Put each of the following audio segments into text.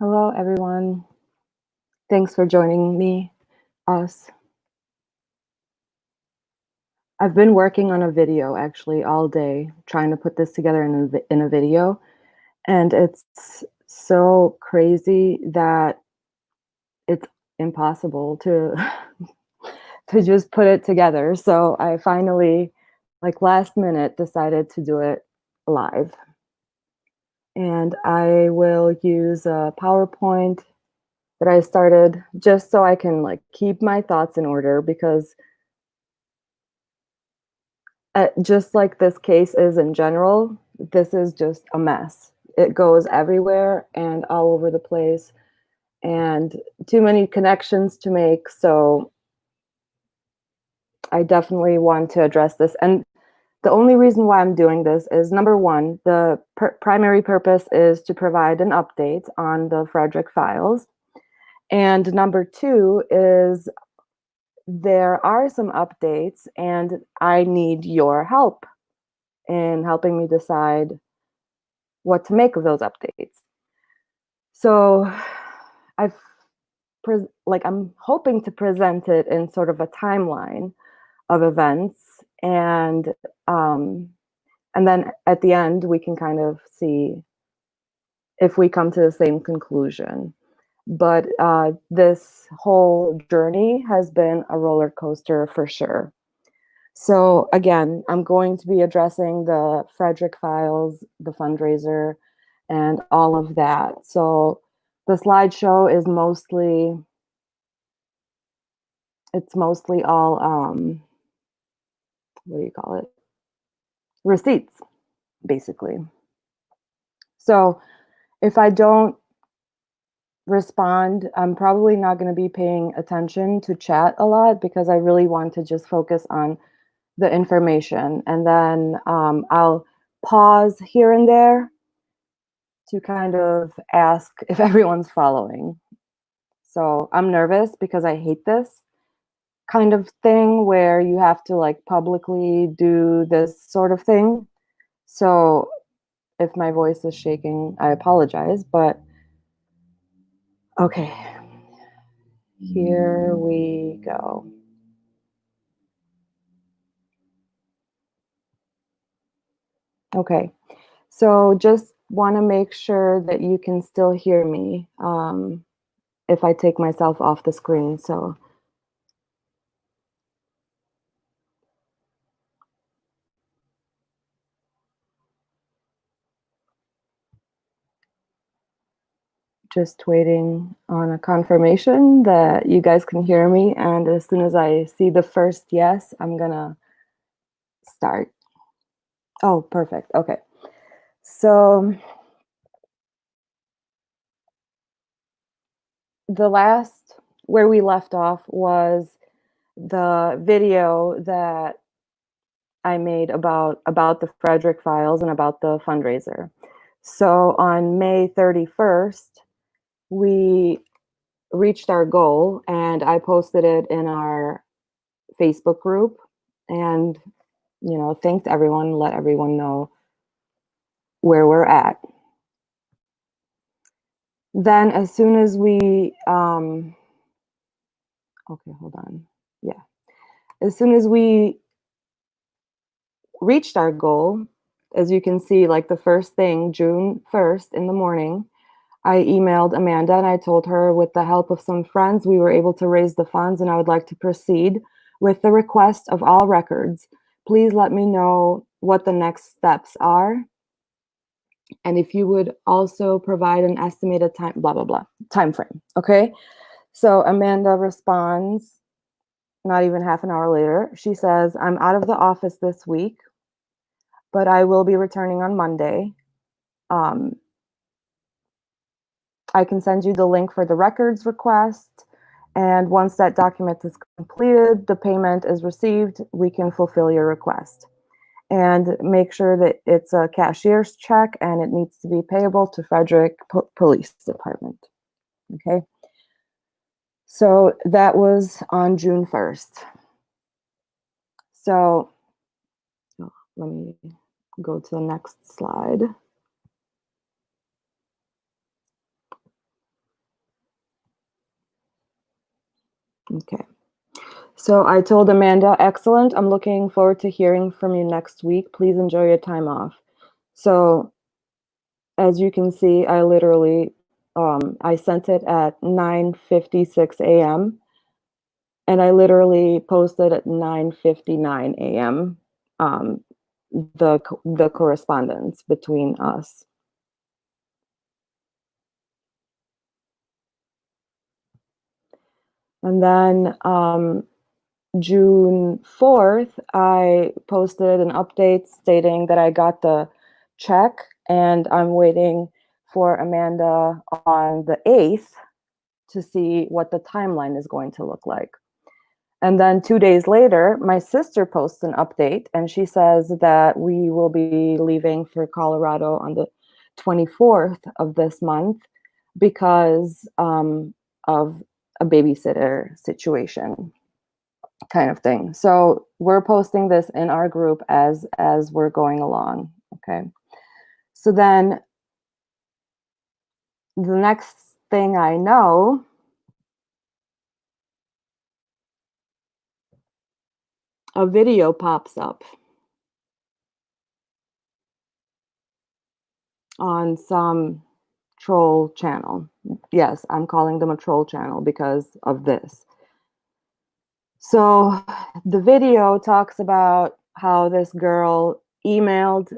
Hello, everyone. Thanks for joining us. I've been working on a video actually all day, trying to put this together in a video, and it's so crazy that it's impossible to to just put it together. So I finally, like last minute, decided to do it live. And I will use a PowerPoint that I started just so I can like keep my thoughts in order because just like this case is in general, this is just a mess. It goes everywhere and all over the place and too many connections to make. So I definitely want to address this. And the only reason why I'm doing this is number one, the primary purpose is to provide an update on the Frederick files. And number two is there are some updates and I need your help in helping me decide what to make of those updates. So I've I'm hoping to present it in sort of a timeline of events um and then at the end we can kind of see if we come to the same conclusion. But this whole journey has been a roller coaster for sure. So again, I'm going to be addressing the Frederick files, the fundraiser, and all of that. So the slideshow is mostly all, what do you call it? Receipts, basically. So if I don't respond, I'm probably not going to be paying attention to chat a lot because I really want to just focus on the information. And then I'll pause here and there to kind of ask if everyone's following. So I'm nervous because I hate this kind of thing where you have to like publicly do this sort of thing. So if my voice is shaking, I apologize, but okay, here we go. Okay, so just want to make sure that you can still hear me if I take myself off the screen. So just waiting on a confirmation that you guys can hear me. And as soon as I see the first yes, I'm gonna start. Oh, perfect. Okay. So the last where we left off was the video that I made about the Frederick files and about the fundraiser. So on May 31st, we reached our goal and I posted it in our Facebook group and thanked everyone, let everyone know where we're at. Then as soon as we okay, hold on. Yeah. As soon as we reached our goal, as you can see, like the first thing, June 1st in the morning, I emailed Amanda and I told her with the help of some friends, we were able to raise the funds and I would like to proceed with the request of all records. Please let me know what the next steps are. And if you would also provide an estimated time, blah, blah, blah, time frame. Okay. So Amanda responds not even half an hour later. She says, I'm out of the office this week, but I will be returning on Monday. I can send you the link for the records request. And once that document is completed, the payment is received, we can fulfill your request. And make sure that it's a cashier's check and it needs to be payable to Frederick Police Department. Okay. So that was on June 1st. So let me go to the next slide. Okay. So I told Amanda, excellent. I'm looking forward to hearing from you next week. Please enjoy your time off. So as you can see, I literally, I sent it at 9:56 a.m. and I literally posted at 9:59 a.m. Um, the correspondence between us. And then June 4th, I posted an update stating that I got the check and I'm waiting for Amanda on the 8th to see what the timeline is going to look like. And then 2 days later, my sister posts an update and she says that we will be leaving for Colorado on the 24th of this month because of a babysitter situation kind of thing. So we're posting this in our group as we're going along. Okay. So then the next thing I know, a video pops up on some troll channel. Yes, I'm calling them a troll channel because of this. So the video talks about how this girl emailed,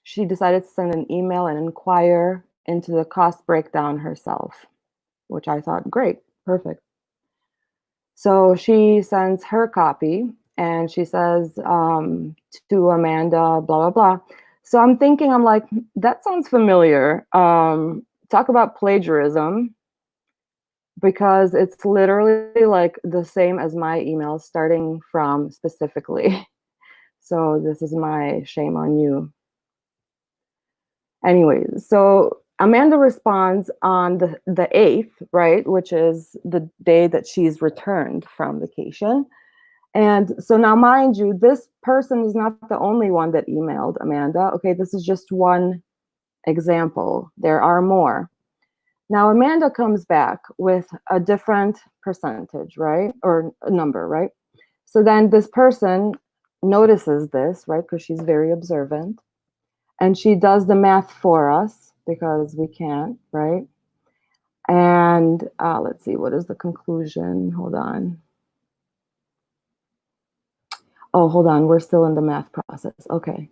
she decided to send an email and inquire into the cost breakdown herself, which I thought, great, perfect. So she sends her copy and she says to Amanda, blah, blah, blah. So I'm thinking, I'm like, that sounds familiar. Talk about plagiarism, because it's literally like the same as my email starting from specifically. So this is my shame on you. Anyways, so Amanda responds on the 8th, right, which is the day that she's returned from vacation. And so now, mind you, this person is not the only one that emailed Amanda. Okay, this is just one example. There are more. Now, Amanda comes back with a different percentage, right? Or a number, right? So then this person notices this, right? Because she's very observant. And she does the math for us because we can't, right? And let's see, what is the conclusion? Hold on. Oh, hold on. We're still in the math process. Okay.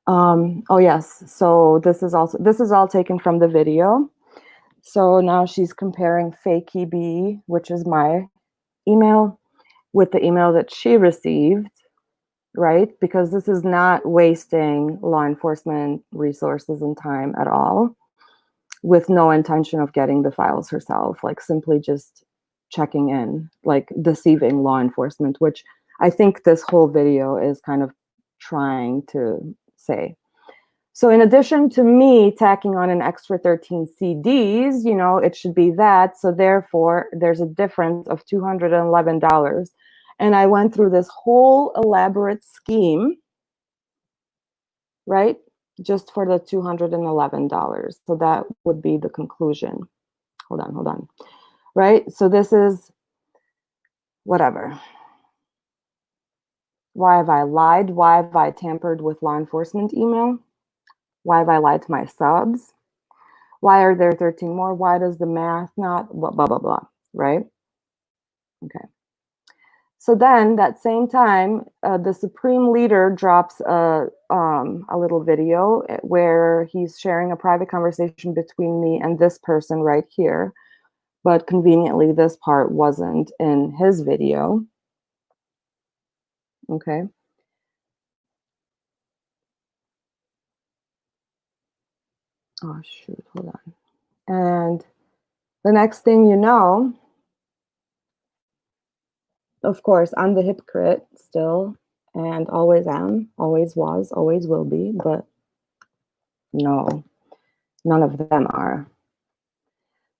Oh, yes. So this is all taken from the video. So now she's comparing fake EB, which is my email, with the email that she received, right? Because this is not wasting law enforcement resources and time at all, with no intention of getting the files herself, like simply just checking in, like deceiving law enforcement, which I think this whole video is kind of trying to say. So in addition to me tacking on an extra 13 CDs, it should be that. So therefore, there's a difference of $211. And I went through this whole elaborate scheme, right? Just for the $211. So that would be the conclusion. Hold on. Right? So this is whatever. Why have I lied? Why have I tampered with law enforcement email? Why have I lied to my subs? Why are there 13 more? Why does the math not, blah, blah, blah, blah, right? Okay. So then that same time, the Supreme Leader drops a little video where he's sharing a private conversation between me and this person right here. But conveniently, this part wasn't in his video. Okay. Oh, shoot, hold on. And the next thing you know, of course, I'm the hypocrite still, and always am, always was, always will be, but no, none of them are.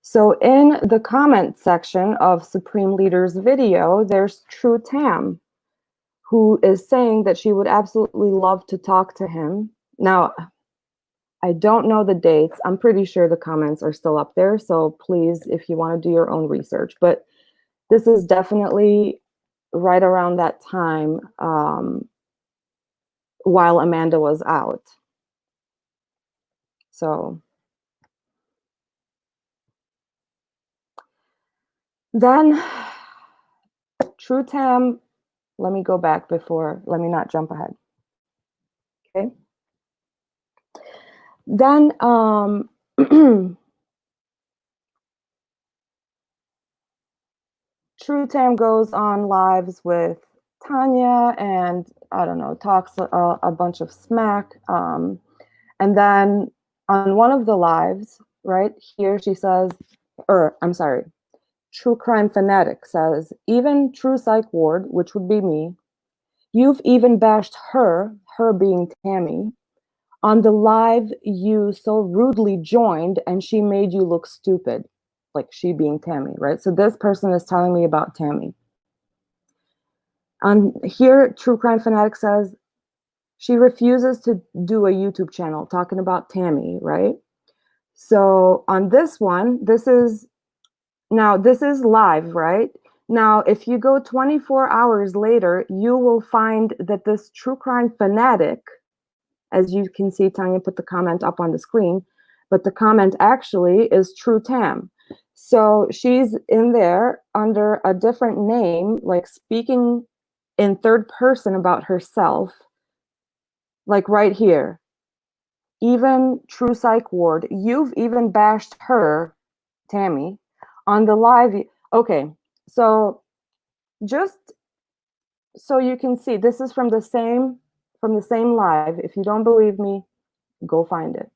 So in the comment section of Supreme Leader's video, there's True Tam, who is saying that she would absolutely love to talk to him. Now, I don't know the dates. I'm pretty sure the comments are still up there. So please, if you want to do your own research, but this is definitely right around that time, while Amanda was out. So then True Tam, let me go back let me not jump ahead. Okay. Then True Tam goes on lives with Tanya and I don't know, talks a bunch of smack. And then on one of the lives, right here, she says, or I'm sorry, True Crime Fanatic says, even True Psych Ward, which would be me, you've even bashed her being Tammy, on the live you so rudely joined and she made you look stupid. Like she being Tammy, right? So this person is telling me about Tammy. Here, True Crime Fanatic says, she refuses to do a YouTube channel talking about Tammy, right? So on this one, this is live, right? Now, if you go 24 hours later, you will find that this True Crime Fanatic, as you can see, Tanya put the comment up on the screen, but the comment actually is True Tam. So she's in there under a different name, like speaking in third person about herself, like right here. Even True Psych Ward, you've even bashed her, Tammy, on the live. Okay, so just so you can see, this is from the same live. If you don't believe me, go find it.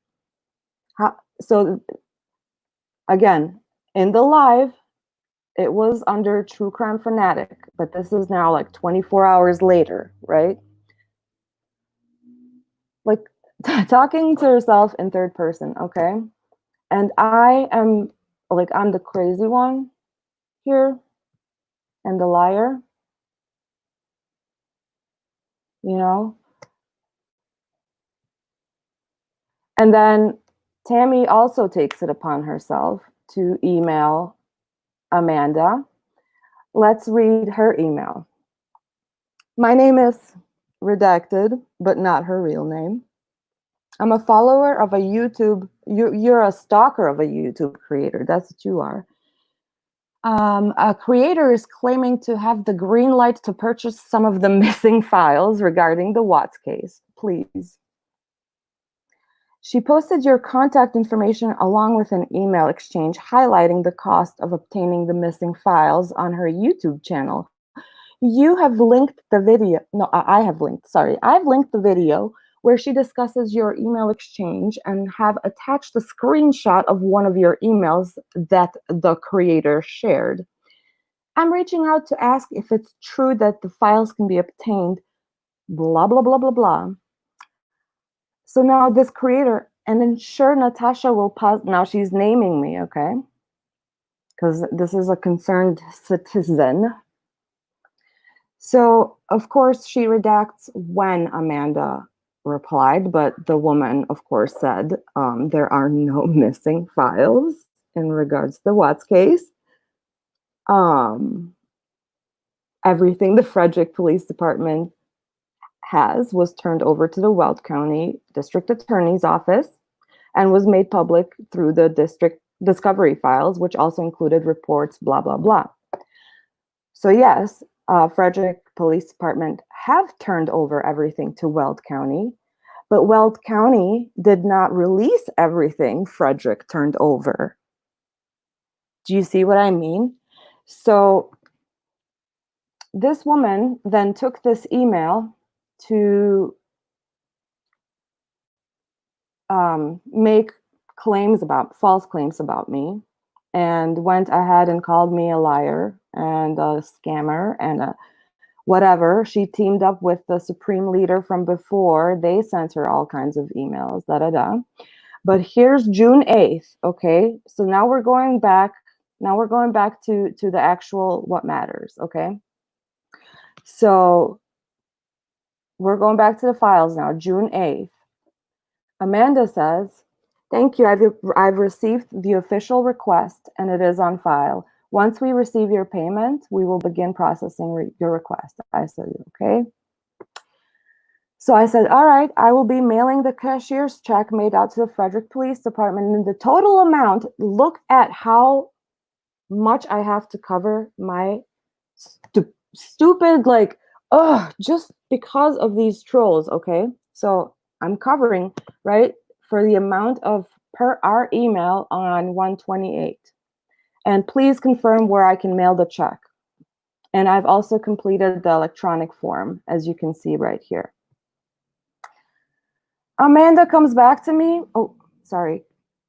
So again, in the live, it was under True Crime Fanatic, but this is now like 24 hours later, right? Like talking to herself in third person, okay? And I am like, I'm the crazy one here and the liar, you know? And then Tammy also takes it upon herself to email Amanda. Let's read her email. My name is redacted, but not her real name. I'm a follower of a YouTube, you're a stalker of a YouTube creator. That's what you are. A creator is claiming to have the green light to purchase some of the missing files regarding the Watts case. Please. She posted your contact information along with an email exchange highlighting the cost of obtaining the missing files on her YouTube channel. You have linked the video. No, I have linked. Sorry. I've linked the video where she discusses your email exchange and have attached a screenshot of one of your emails that the creator shared. I'm reaching out to ask if it's true that the files can be obtained, blah, blah, blah, blah, blah. So now this creator, and then sure, Natasha will pause. Now she's naming me, okay? Because this is a concerned citizen. So, of course, she redacts when Amanda replied, but the woman, of course, said there are no missing files in regards to the Watts case. Everything the Frederick Police Department was turned over to the Weld County District Attorney's Office and was made public through the district discovery files, which also included reports, blah, blah, blah. So yes, Frederick Police Department have turned over everything to Weld County, but Weld County did not release everything Frederick turned over. Do you see what I mean? So this woman then took this email to make false claims about me, and went ahead and called me a liar and a scammer and a whatever. She teamed up with the Supreme Leader from before. They sent her all kinds of emails, da-da-da. But here's June 8th, okay? So now we're going back. Now we're going back to the actual what matters, okay? So we're going back to the files now, June 8th. Amanda says, thank you. I've received the official request and it is on file. Once we receive your payment, we will begin processing your request. I said, okay. So I said, all right, I will be mailing the cashier's check made out to the Frederick Police Department. And the total amount, look at how much I have to cover my stupid, like, just because of these trolls, okay? So I'm covering, right, for the amount of per our email on 128. And please confirm where I can mail the check. And I've also completed the electronic form, as you can see right here. Amanda comes back to me,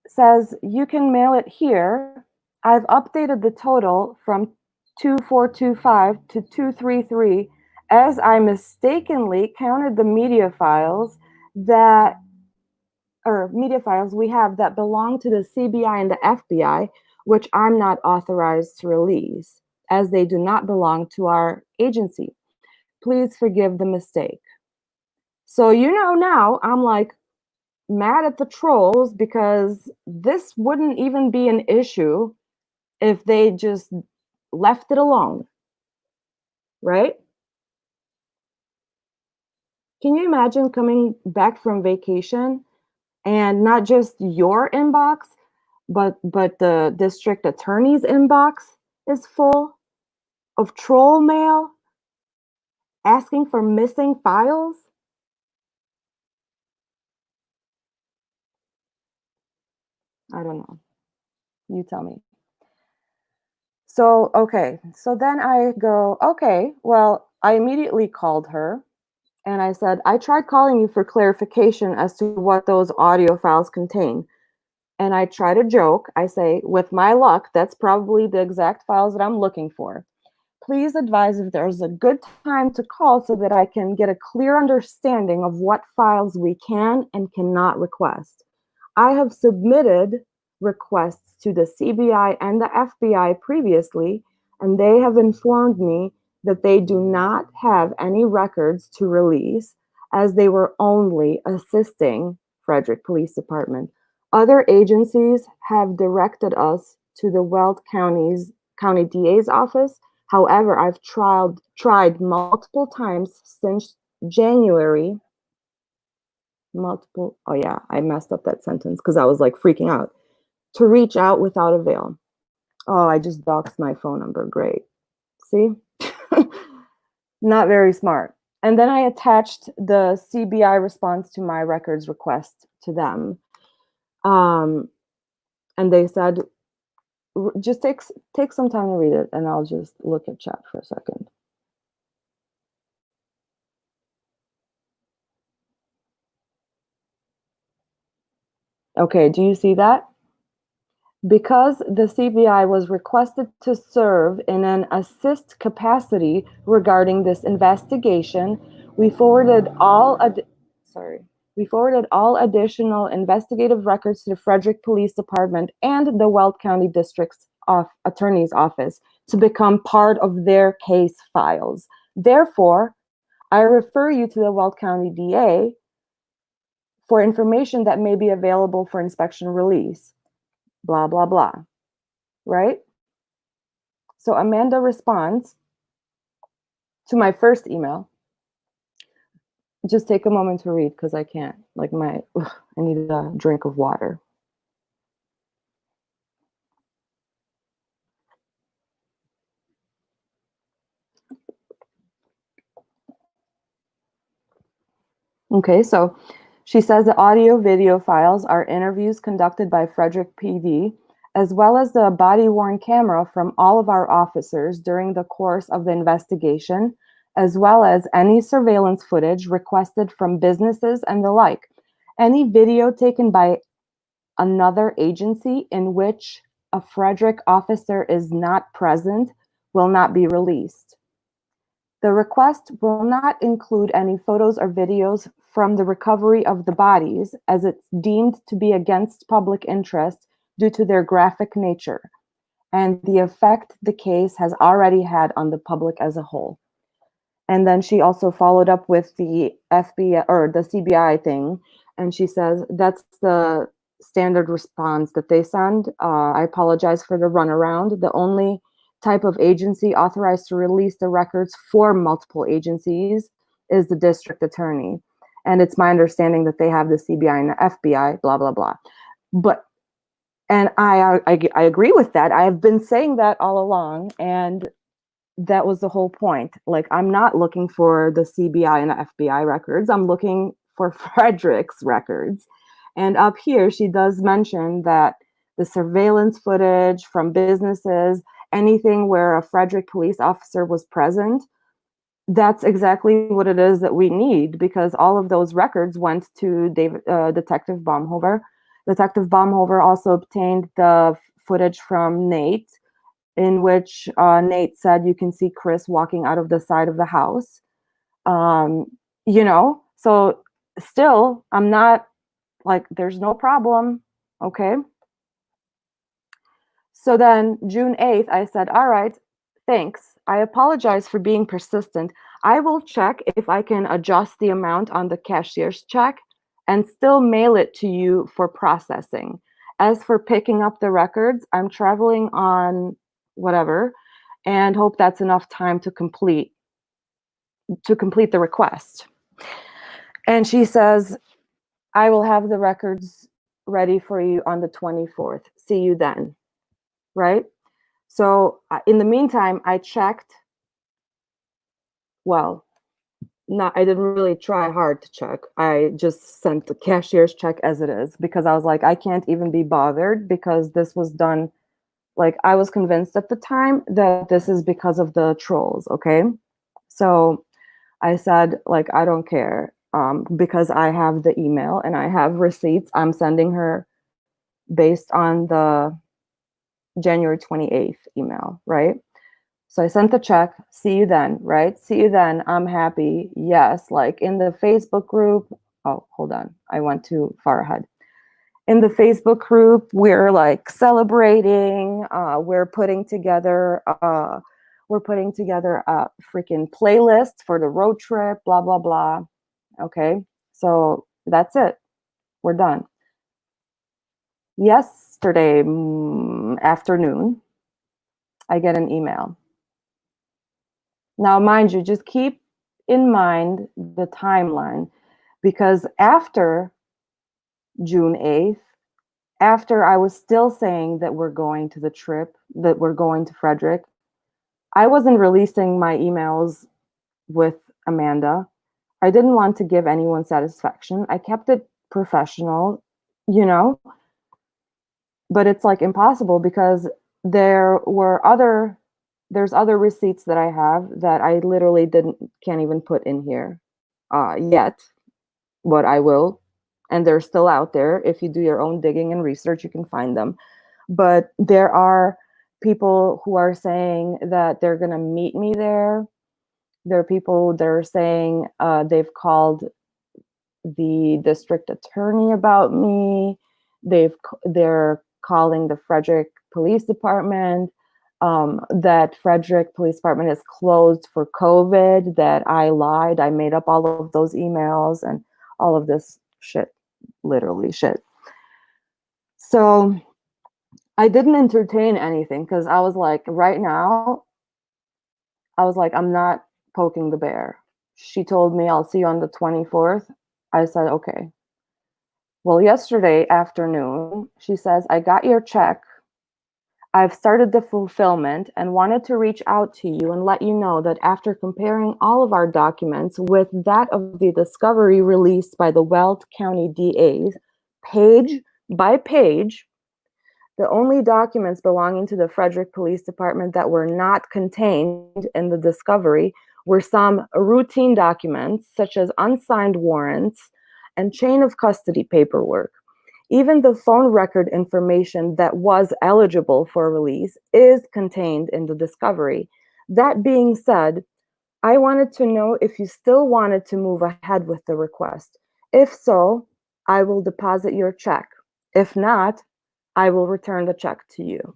says, you can mail it here. I've updated the total from 2425 to 233 as I mistakenly counted the media files we have that belong to the CBI and the FBI, which I'm not authorized to release, as they do not belong to our agency. Please forgive the mistake. So, now I'm like mad at the trolls because this wouldn't even be an issue if they just left it alone, right? Can you imagine coming back from vacation and not just your inbox, but the district attorney's inbox is full of troll mail asking for missing files? I don't know. You tell me. So, okay. So then I go, okay, well, I immediately called her and I said, I tried calling you for clarification as to what those audio files contain. And I try to joke. I say, with my luck, that's probably the exact files that I'm looking for. Please advise if there's a good time to call so that I can get a clear understanding of what files we can and cannot request. I have submitted requests to the CBI and the FBI previously, and they have informed me that they do not have any records to release, as they were only assisting Frederick Police Department. Other agencies have directed us to the Weld County DA's office. However, I've tried multiple times since January. Oh yeah, I messed up that sentence because I was like freaking out. To reach out without avail. Oh, I just doxed my phone number. Great. See? Not very smart. And then I attached the CBI response to my records request to them. And they said, just take some time to read it, and I'll just look at chat for a second. Okay, do you see that? Because the CBI was requested to serve in an assist capacity regarding this investigation, we forwarded all additional investigative records to the Frederick Police Department and the Weld County District's Attorney's Office to become part of their case files. Therefore, I refer you to the Weld County DA for information that may be available for inspection release. Blah, blah, blah. Right? So Amanda responds to my first email. Just take a moment to read because I can't. I need a drink of water. Okay, so she says the audio video files are interviews conducted by Frederick PD, as well as the body-worn camera from all of our officers during the course of the investigation, as well as any surveillance footage requested from businesses and the like. Any video taken by another agency in which a Frederick officer is not present will not be released. The request will not include any photos or videos from the recovery of the bodies, as it's deemed to be against public interest due to their graphic nature and the effect the case has already had on the public as a whole. And then she also followed up with the FBI or the CBI thing And she says, that's the standard response that they send. I apologize for the runaround. The only type of agency authorized to release the records for multiple agencies is the district attorney. And it's my understanding that they have the CBI and the FBI, blah, blah, blah. But, and I agree with that. I have been saying that all along. And that was the whole point. Like, I'm not looking for the CBI and the FBI records. I'm looking for Frederick's records. And up here, she does mention that the surveillance footage from businesses, anything where a Frederick police officer was present, that's exactly what it is that we need, because all of those records went to Detective Baumhover. Detective Baumhover also obtained the footage from Nate, in which Nate said you can see Chris walking out of the side of the house. You know, so still, I'm not like, there's no problem. Okay. So then June 8th, I said, all right, thanks. I apologize for being persistent. I will check if I can adjust the amount on the cashier's check and still mail it to you for processing. As for picking up the records, I'm traveling on whatever, and hope that's enough time to complete the request. And she says, I will have the records ready for you on the 24th. See you then. Right? So in the meantime, I checked. Well, I didn't really try hard to check. I just sent the cashier's check as it is, because I was like, I can't even be bothered, because this was done. Like, I was convinced at the time that this is because of the trolls. Okay. So I said, like, I don't care, because I have the email and I have receipts. I'm sending her based on the January 28th email, right? So I sent the check. See you then, right? See you then. I'm happy. Yes. Like, in the Facebook group. Oh, hold on. I went too far ahead. In the Facebook group, we're like celebrating. We're putting together a freaking playlist for the road trip, blah, blah, blah. Okay. So that's it. We're done. Yesterday afternoon, I get an email. Now, mind you, just keep in mind the timeline, because after June 8th, after I was still saying that we're going to the trip, that we're going to Frederick, I wasn't releasing my emails with Amanda. I didn't want to give anyone satisfaction. I kept it professional, you know, but it's like impossible, because there's other receipts that I have that I literally can't even put in here yet, but I will. And they're still out there. If you do your own digging and research, you can find them. But there are people who are saying that they're going to meet me there. There are people that are saying they've called the district attorney about me. They're calling the Frederick Police Department. That Frederick Police Department is closed for COVID. That I lied. I made up all of those emails and all of this shit, literally shit. So I didn't entertain anything, because I was like, right now, I was like, I'm not poking the bear. She told me, I'll see you on the 24th. I said, okay. Well, yesterday afternoon, she says, I got your check. I've started the fulfillment and wanted to reach out to you and let you know that after comparing all of our documents with that of the discovery released by the Weld County DA, page by page, the only documents belonging to the Frederick Police Department that were not contained in the discovery were some routine documents, such as unsigned warrants and chain of custody paperwork. Even the phone record information that was eligible for release is contained in the discovery. That being said, I wanted to know if you still wanted to move ahead with the request. If so, I will deposit your check. If not, I will return the check to you.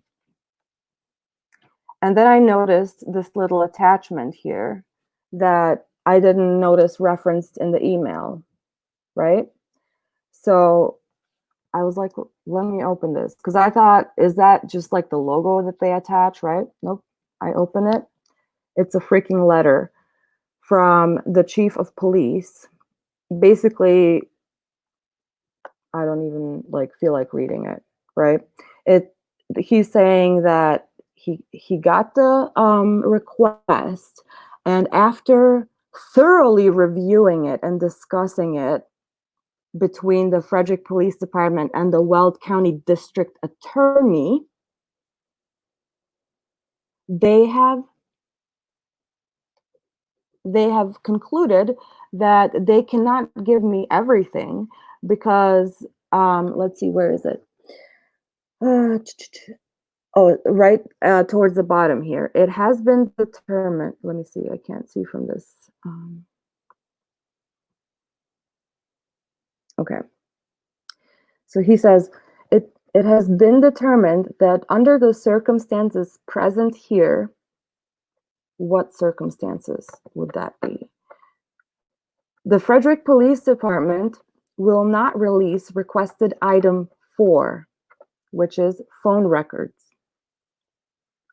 And then I noticed this little attachment here that I didn't notice referenced in the email, right? So I was like, let me open this. Because I thought, is that just like the logo that they attach, right? Nope. I open it. It's a freaking letter from the chief of police. Basically, I don't even like feel like reading it, right? It he's saying that he got the request, and after thoroughly reviewing it and discussing it between the Frederick Police Department and the Weld County District Attorney, they have concluded that they cannot give me everything because let's see, where is it? Oh, right towards the bottom here. It has been determined. Let me see. I can't see from this. Okay. So he says, it has been determined that under the circumstances present here, what circumstances would that be? The Frederick Police Department will not release requested item 4, which is phone records.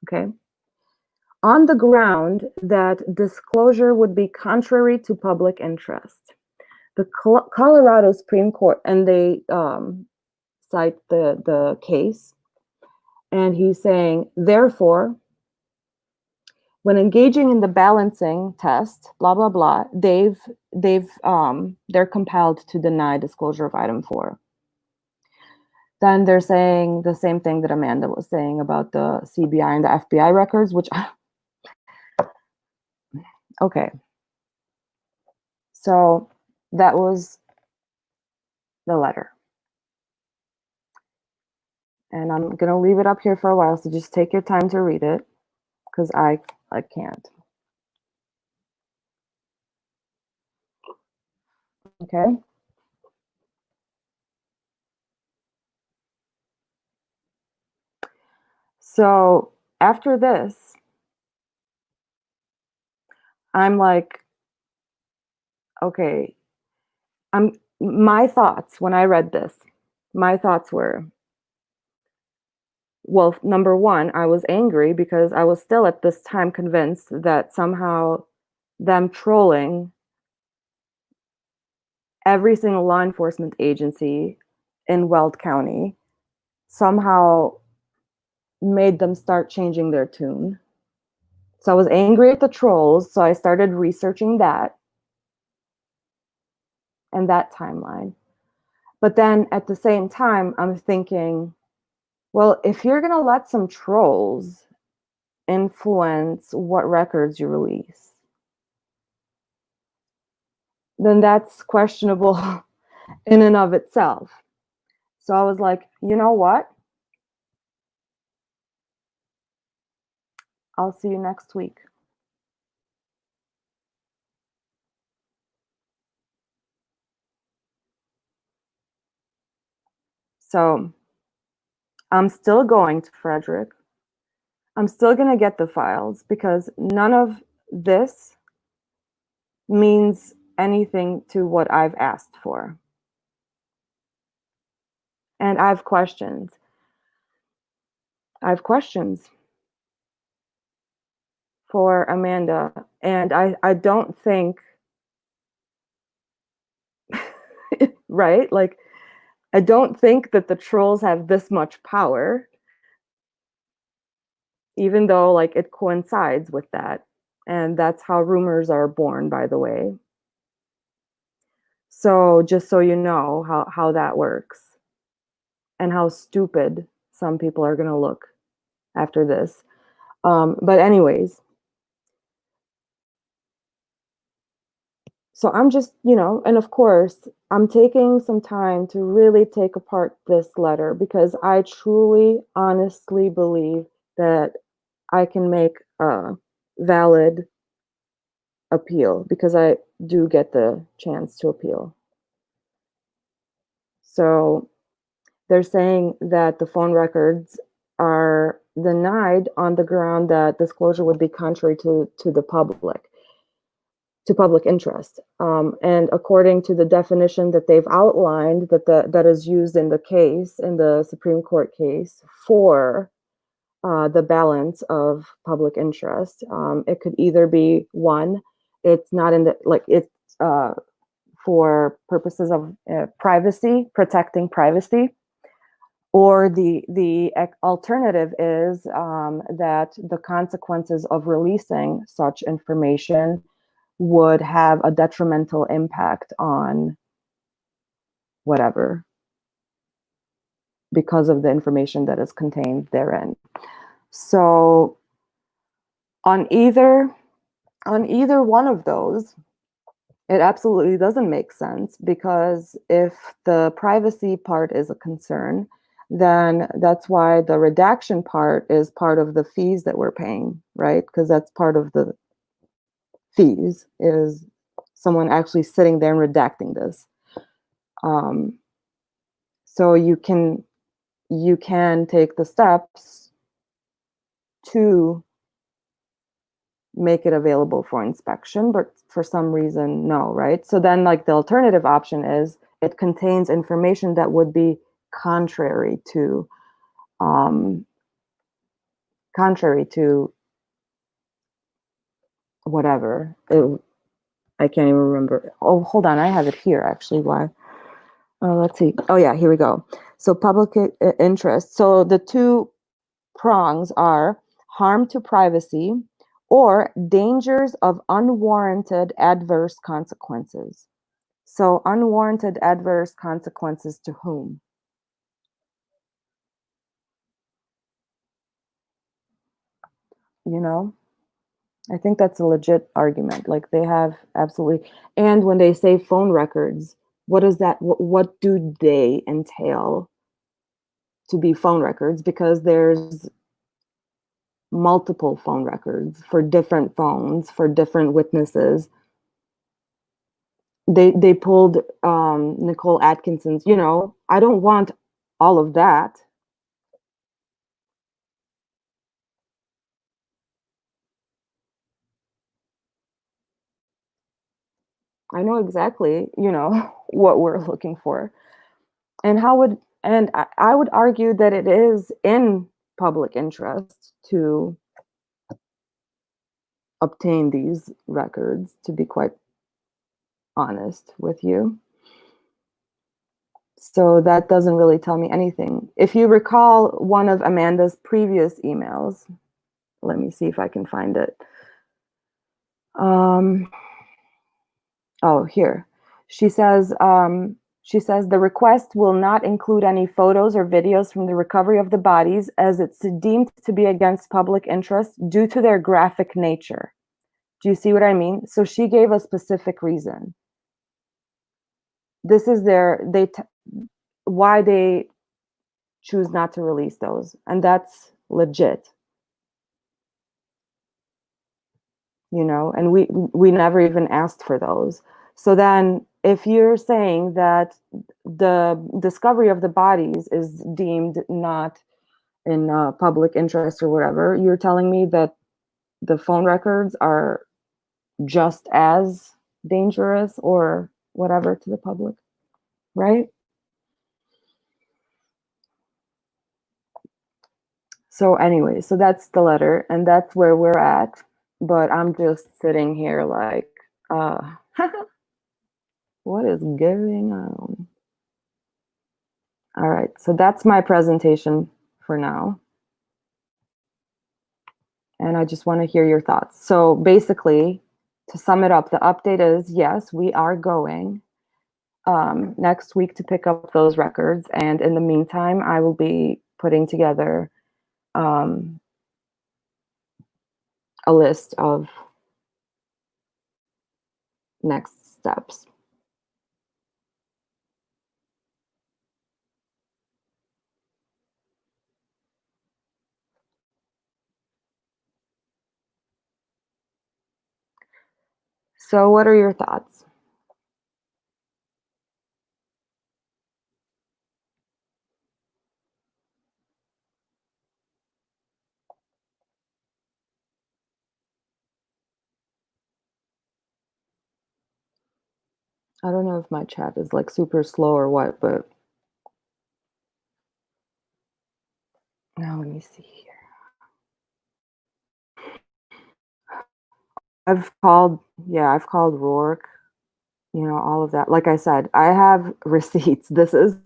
Okay. On the ground that disclosure would be contrary to public interest. The Colorado Supreme Court, and they cite the case, and he's saying, therefore, when engaging in the balancing test, blah blah blah, they're compelled to deny disclosure of item 4. Then they're saying the same thing that Amanda was saying about the CBI and the FBI records, which okay. So that was the letter. And I'm going to leave it up here for a while, so just take your time to read it, because I can't. Okay? So after this, I'm like, okay, my thoughts when I read this, my thoughts were, well, number one, I was angry because I was still at this time convinced that somehow them trolling every single law enforcement agency in Weld County somehow made them start changing their tune. So I was angry at the trolls, so I started researching that and that timeline. But then at the same time, I'm thinking, well, if you're going to let some trolls influence what records you release, then that's questionable in and of itself. So I was like, you know what? I'll see you next week. So I'm still going to Frederick. I'm still going to get the files because none of this means anything to what I've asked for. And I have questions. I have questions for Amanda. And I don't think, right? Like, I don't think that the trolls have this much power, even though like it coincides with that. And that's how rumors are born, by the way. So just so you know how that works and how stupid some people are going to look after this. But anyways, so I'm just, and of course, I'm taking some time to really take apart this letter because I truly, honestly believe that I can make a valid appeal because I do get the chance to appeal. So they're saying that the phone records are denied on the ground that disclosure would be contrary to the public. to public interest. And according to the definition that they've outlined, that is used in the case, in the Supreme Court case for the balance of public interest, it could either be one, it's not in the, like, it's for purposes of privacy, protecting privacy, or the alternative is that the consequences of releasing such information would have a detrimental impact on whatever, because of the information that is contained therein. So on either one of those, it absolutely doesn't make sense, because if the privacy part is a concern, then that's why the redaction part is part of the fees that we're paying, right? Because that's part of the fees, is someone actually sitting there and redacting this. So you can take the steps to make it available for inspection, but for some reason, no, right? So then, like, the alternative option is it contains information that would be contrary to whatever. I can't even remember. Oh, hold on, I have it here actually. Why? Let's see. Oh yeah, here we go. So public interest. So the two prongs are harm to privacy or dangers of unwarranted adverse consequences. So unwarranted adverse consequences to whom? You know, I think that's a legit argument. Like, they have absolutely, and when they say phone records, what is that? What do they entail to be phone records? Because there's multiple phone records for different phones, for different witnesses. They pulled Nicole Atkinson's, I don't want all of that. I know exactly, what we're looking for. And I would argue that it is in public interest to obtain these records, to be quite honest with you. So that doesn't really tell me anything. If you recall one of Amanda's previous emails, let me see if I can find it. Oh, here. She says, the request will not include any photos or videos from the recovery of the bodies, as it's deemed to be against public interest due to their graphic nature. Do you see what I mean? So she gave a specific reason. This is why they choose not to release those, and that's legit. And we never even asked for those. So then, if you're saying that the discovery of the bodies is deemed not in public interest or whatever, you're telling me that the phone records are just as dangerous or whatever to the public, right? So anyway, so that's the letter, and that's where we're at. But I'm just sitting here like, what is going on? All right, so that's my presentation for now. And I just want to hear your thoughts. So basically, to sum it up, the update is, yes, we are going next week to pick up those records. And in the meantime, I will be putting together a list of next steps. So what are your thoughts? I don't know if my chat is like super slow or what, but now let me see here. I've called Rourke, all of that. Like I said, I have receipts. This is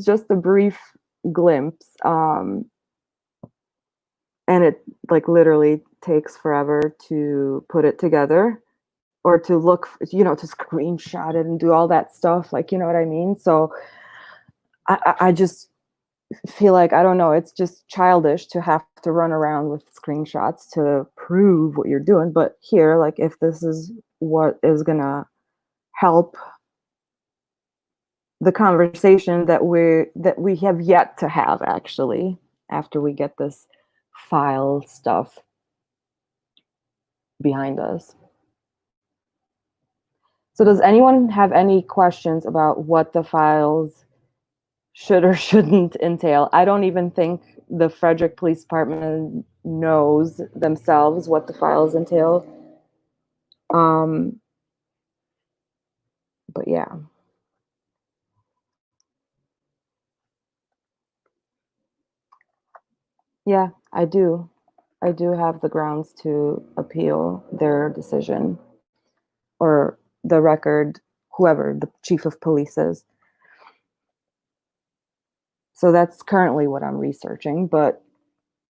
just a brief glimpse. And it like literally takes forever to put it together or to look, to screenshot it and do all that stuff. Like, you know what I mean? So I just feel like, I don't know, it's just childish to have to run around with screenshots to prove what you're doing. But here, like, if this is what is gonna help the conversation that we have yet to have, actually, after we get this file stuff behind us. So does anyone have any questions about what the files should or shouldn't entail? I don't even think the Frederick Police Department knows themselves what the files entail. Um, but yeah. Yeah, I do. I do have the grounds to appeal their decision, or the record, whoever the chief of police is. So that's currently what I'm researching, but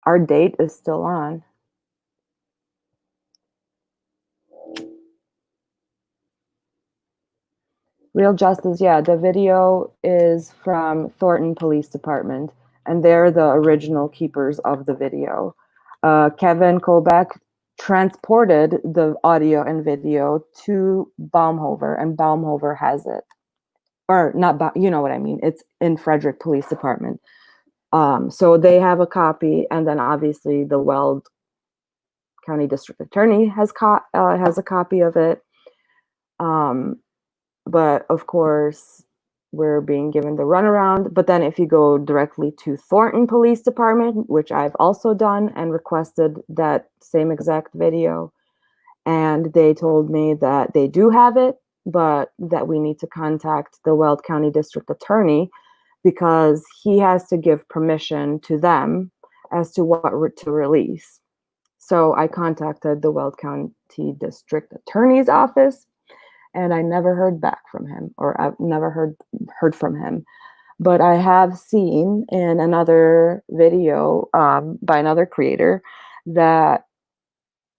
our date is still on. Real Justice, yeah, the video is from Thornton Police Department, and they're the original keepers of the video. Kevin Kobeck transported the audio and video to Baumhover, and Baumhover has it. Or not, you know what I mean? It's in Frederick Police Department. So they have a copy, and then obviously the Weld County District Attorney has a copy of it. But of course, we're being given the runaround. But then if you go directly to Thornton Police Department, which I've also done and requested that same exact video, and they told me that they do have it, but that we need to contact the Weld County District Attorney because he has to give permission to them as to what to release. So I contacted the Weld County District Attorney's office, and I never heard back from him, or I've never heard from him. But I have seen in another video by another creator that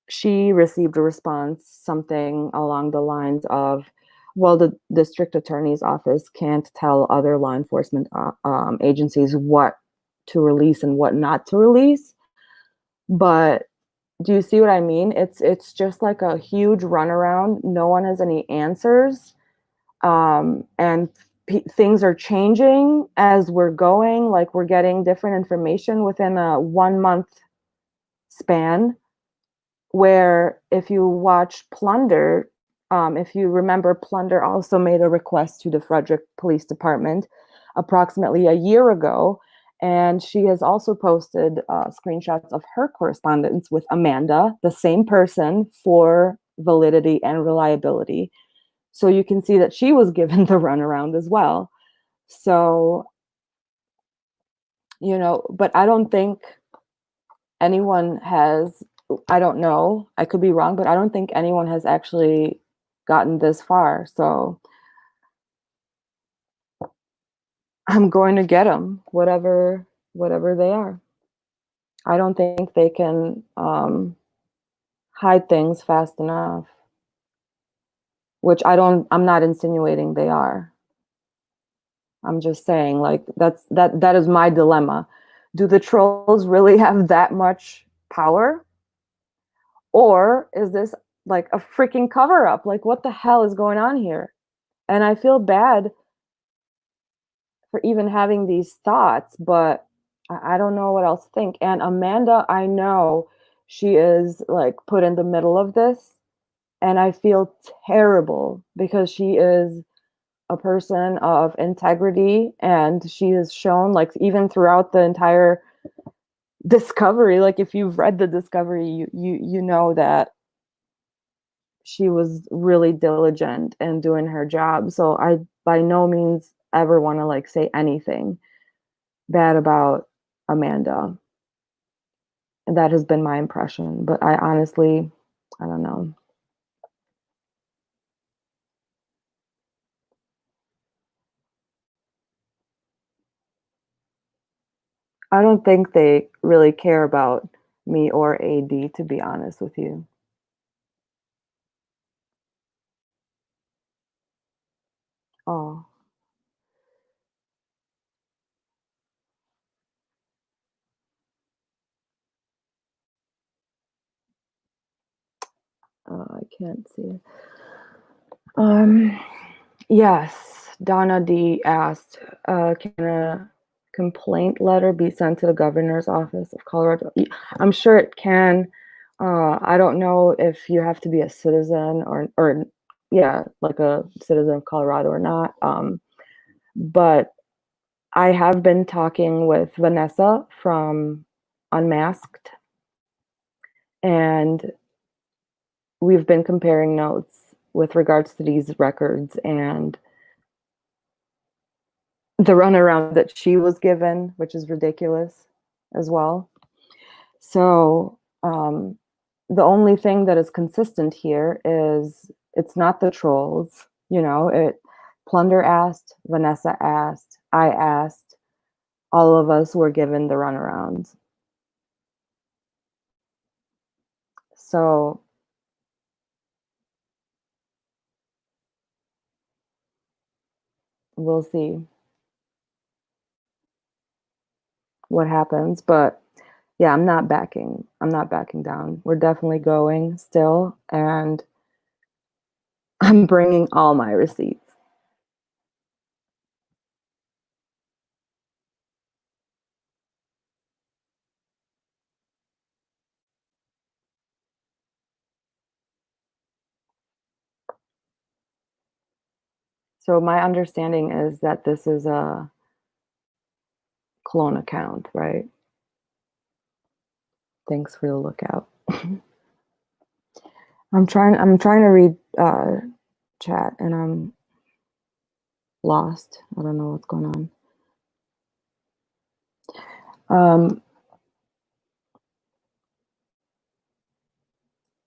she received a response, something along the lines of, well, the district attorney's office can't tell other law enforcement agencies what to release and what not to release. But do you see what I mean? It's just like a huge runaround. No one has any answers, and things are changing as we're going. Like, we're getting different information within a 1 month span. Where if you watch Plunder, if you remember, Plunder also made a request to the Frederick Police Department approximately a year ago, and she has also posted screenshots of her correspondence with Amanda, the same person, for validity and reliability. So you can see that she was given the runaround as well. So, but I don't think anyone has, I don't know, I could be wrong, but I don't think anyone has actually gotten this far. So I'm going to get them, whatever they are. I don't think they can hide things fast enough, which I'm not insinuating they are. I'm just saying, like, that is my dilemma. Do the trolls really have that much power? Or is this like a freaking cover up? Like, what the hell is going on here? And I feel bad for even having these thoughts, but I don't know what else to think. And Amanda, I know she is like put in the middle of this, and I feel terrible because she is a person of integrity, and she has shown, like, even throughout the entire discovery, like, if you've read the discovery, you know that she was really diligent in doing her job. So I by no means ever want to like say anything bad about Amanda. And that has been my impression, but I honestly, I don't know. I don't think they really care about me or AD, to be honest with you. Oh, I can't see it. Um, yes, Donna D asked, can a complaint letter be sent to the governor's office of Colorado? I'm sure it can. I don't know if you have to be a citizen or yeah, like a citizen of Colorado or not. But I have been talking with Vanessa from Unmasked, and we've been comparing notes with regards to these records and the runaround that she was given, which is ridiculous as well. So, the only thing that is consistent here is it's not the trolls, you know, Plunder asked, Vanessa asked, I asked, all of us were given the runarounds. So we'll see what happens. But yeah, I'm not backing. I'm not backing down. We're definitely going still, and I'm bringing all my receipts. So my understanding is that this is a clone account, right? Thanks for the lookout. I'm trying to read chat and I'm lost. I don't know what's going on. Um,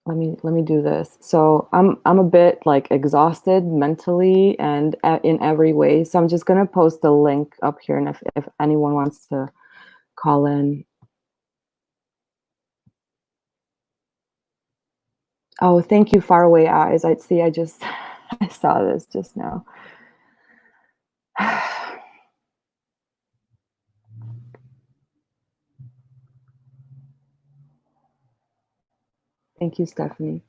let me do this. So I'm a bit like exhausted mentally and in every way. So I'm just gonna post a link up here, and if anyone wants to call in. Oh, thank you, Faraway Eyes. I see. I just I saw this just now. Thank you, Stephanie.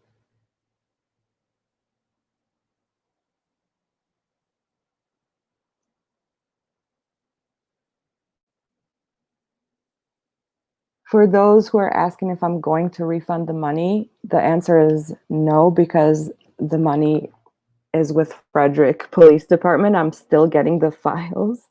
For those who are asking if I'm going to refund the money, the answer is no, because the money is with Frederick Police Department. I'm still getting the files.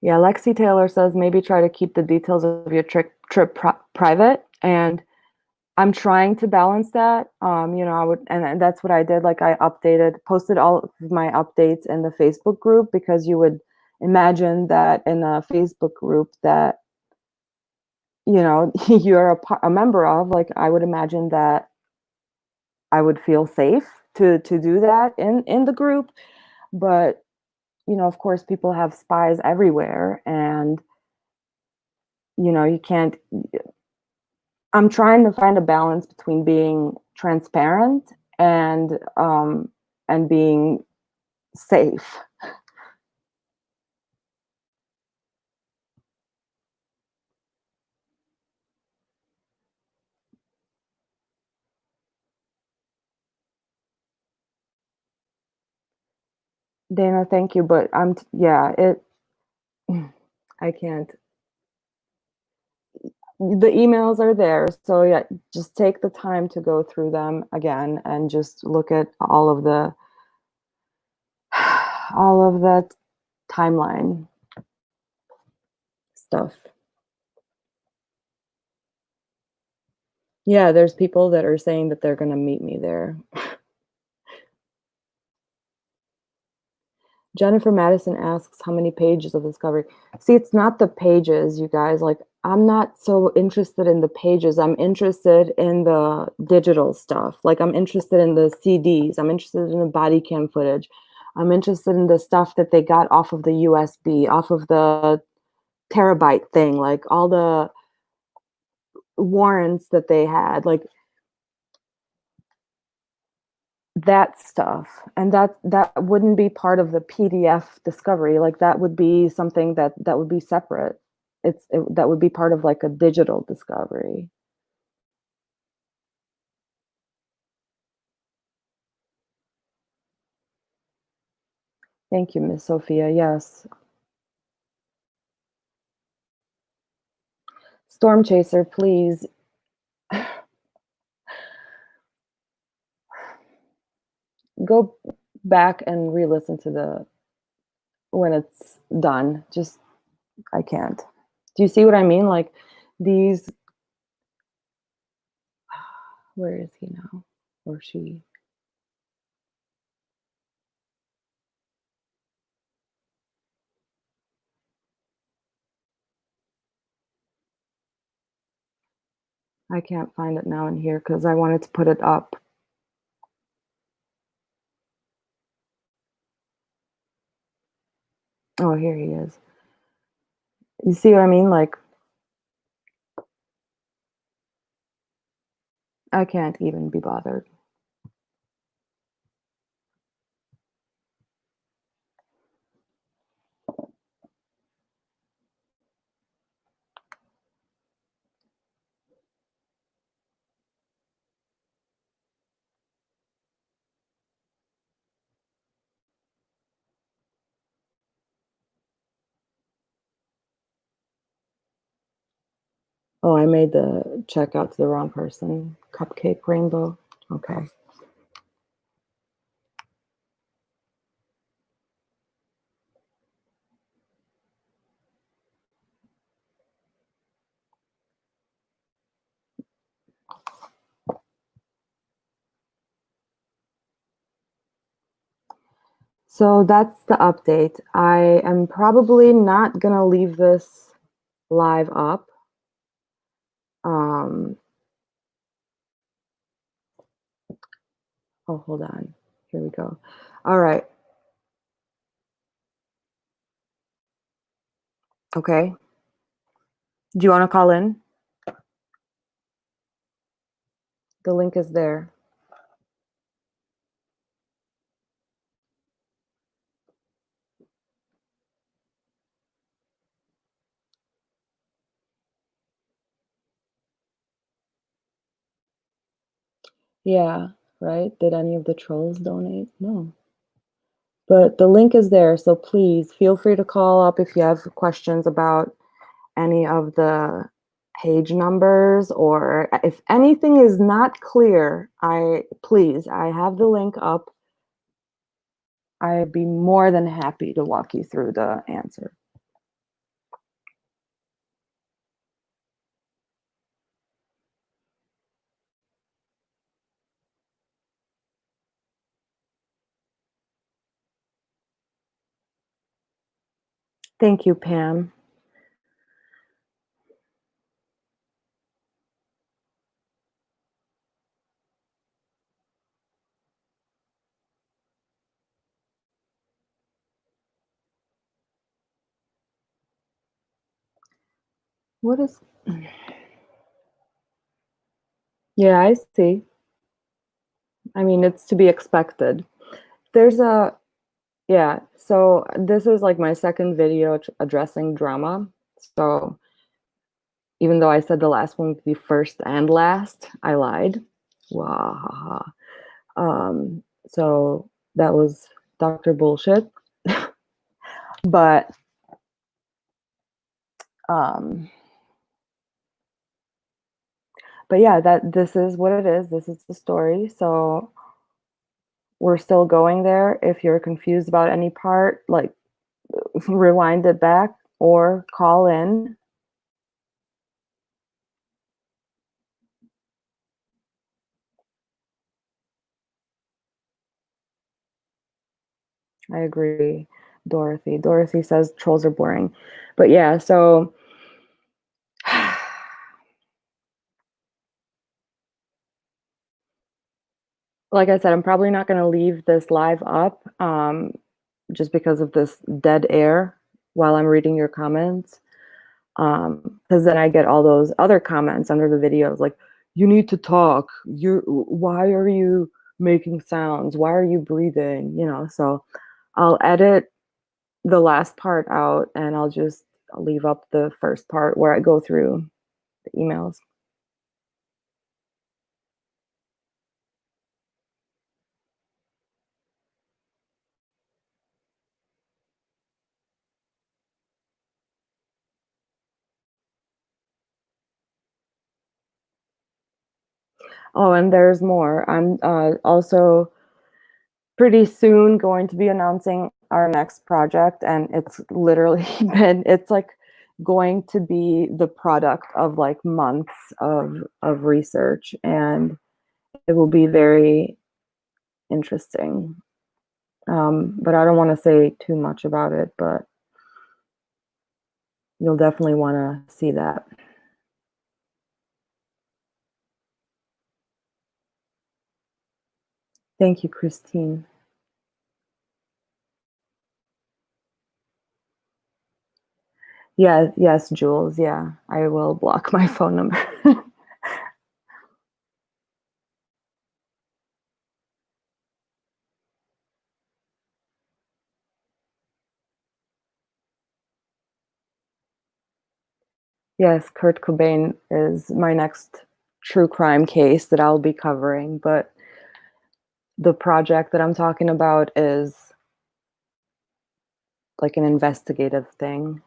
Yeah, Lexi Taylor says maybe try to keep the details of your trip private, and I'm trying to balance that. You know, I would, and that's what I did. Like I posted all of my updates in the Facebook group, because you would imagine that in a Facebook group that, you know, you're a member of, like I would imagine that I would feel safe to do that in the group. But, you know, of course people have spies everywhere, and you know, you can't. I'm trying to find a balance between being transparent and being safe. Dana, thank you, but yeah, I can't. The emails are there, so yeah, just take the time to go through them again and just look at all of the all of that timeline stuff. Yeah, there's people that are saying that they're gonna meet me there. Jennifer Madison asks how many pages of discovery. See, it's not the pages, you guys. Like, I'm not so interested in the pages. I'm interested in the digital stuff. Like, I'm interested in the CDs. I'm interested in the body cam footage. I'm interested in the stuff that they got off of the USB, off of the terabyte thing, like all the warrants that they had. Like, that stuff, and that wouldn't be part of the PDF discovery. Like, that would be something that would be separate. That would be part of like a digital discovery. Thank you, Miss Sophia. Yes. Storm Chaser, please go back and re-listen to the when it's done. Just, I can't. Do you see what I mean? Like, these, where is he now? Or she? I can't find it now in here because I wanted to put it up. Oh, here he is. You see what I mean? Like, I can't even be bothered. Oh, I made the check out to the wrong person. Cupcake Rainbow. Okay. So that's the update. I am probably not gonna leave this live up. Um, oh, hold on. Here we go. All right. Okay. Do you want to call in? The link is there. Yeah, right? Did any of the trolls donate? No. But the link is there, so please feel free to call up if you have questions about any of the page numbers, or if anything is not clear, I have the link up. I'd be more than happy to walk you through the answer. Thank you, Pam. What is, yeah, I see. I mean, it's to be expected. There's a, yeah, so this is like my second video addressing drama. So even though I said the last one would be first and last, I lied. Wahaha. So that was Dr. Bullshit. But um, but yeah, that this is what it is. This is the story. So we're still going there. If you're confused about any part, like rewind it back or call in. I agree, Dorothy. Dorothy says trolls are boring. But yeah, so like I said, I'm probably not going to leave this live up just because of this dead air while I'm reading your comments. Because then I get all those other comments under the videos like, you need to talk. Why are you making sounds? Why are you breathing? You know, so I'll edit the last part out and I'll just leave up the first part where I go through the emails. Oh, and there's more. I'm also pretty soon going to be announcing our next project, and it's literally it's like going to be the product of like months of research, and it will be very interesting. But I don't want to say too much about it, but you'll definitely want to see that. Thank you, Christine. Yeah, yes, Jules. Yeah, I will block my phone number. Yes, Kurt Cobain is my next true crime case that I'll be covering, but the project that I'm talking about is like an investigative thing,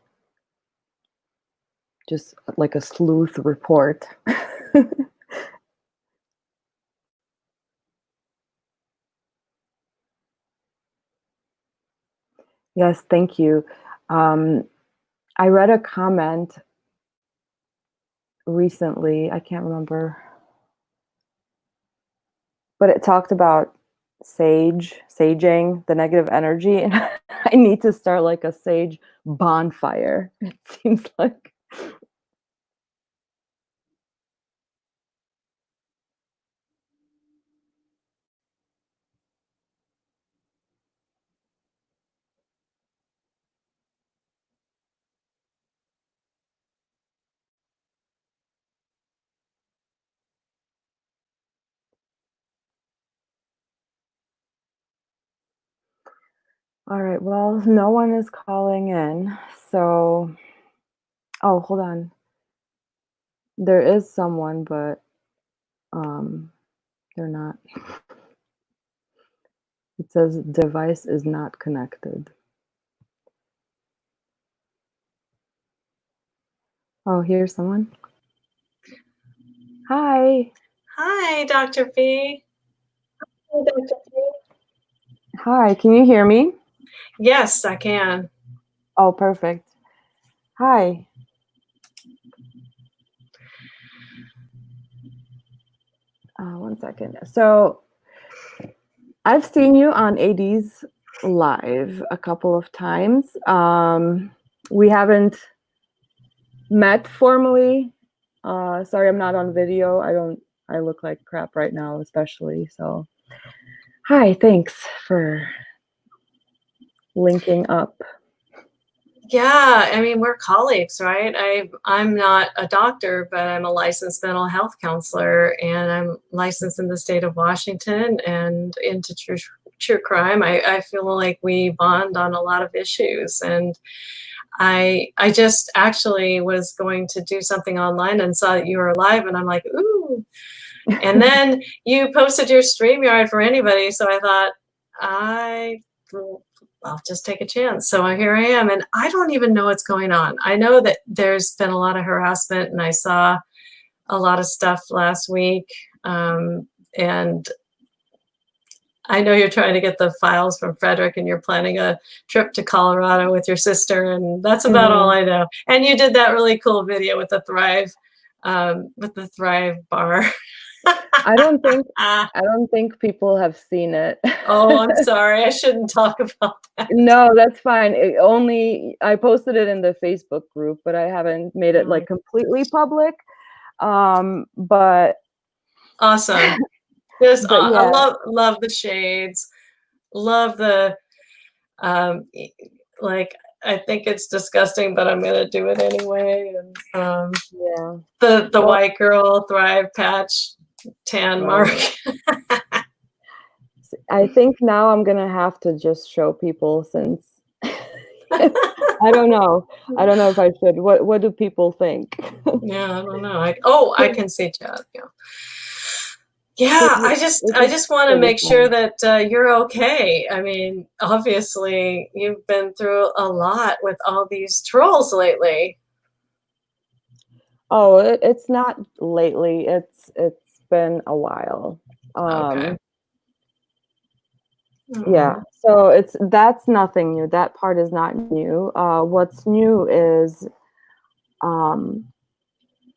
just like a sleuth report. Yes, thank you. I read a comment recently, I can't remember, but it talked about saging the negative energy, and I need to start like a sage bonfire, it seems like. All right, well, no one is calling in, so oh, hold on. There is someone, but they're not. It says device is not connected. Oh, here's someone. Hi. Hi, Dr. P. Hi, can you hear me? Yes, I can. Oh, perfect. Hi. One second. So I've seen you on AD's live a couple of times. We haven't met formally. Sorry, I'm not on video. I look like crap right now, especially. So hi, thanks for linking up. Yeah, I mean, we're colleagues, right? I'm not a doctor, but I'm a licensed mental health counselor, and I'm licensed in the state of Washington and into true crime. I feel like we bond on a lot of issues, and I just actually was going to do something online and saw that you were live, and I'm like, ooh. And then you posted your StreamYard for anybody, so I thought, I'll just take a chance. So here I am, and I don't even know what's going on. I know that there's been a lot of harassment, and I saw a lot of stuff last week, and I know you're trying to get the files from Frederick and you're planning a trip to Colorado with your sister, and that's about all Mhm. I know. And you did that really cool video with the Thrive bar. I don't think I don't think people have seen it. Oh, I'm sorry. I shouldn't talk about that. No, that's fine. I posted it in the Facebook group, but I haven't made it Mm, like completely public. But awesome. Just I yeah. love the shades. Love the um e- like I think it's disgusting, but I'm gonna do it anyway. And Yeah. the Well, white girl Thrive patch tan mark. right. I think now I'm gonna have to just show people since I don't know. I don't know if I should. What do people think? Yeah, I don't know. I can see Chad. Yeah. Yeah, Because it I is just want to pretty make sure fun. that you're okay. I mean, obviously, you've been through a lot with all these trolls lately. Oh, it's not lately. It's been a while. Okay. Um, yeah. Mm, So that's nothing new. That part is not new. What's new is um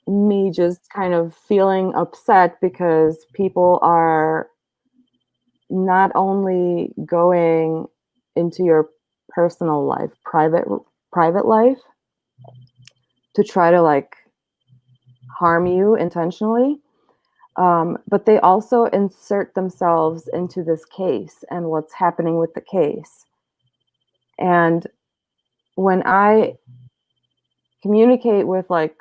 me just kind of feeling upset because people are not only going into your personal life, private life to try to like harm you intentionally, but they also insert themselves into this case and what's happening with the case. And when I communicate with like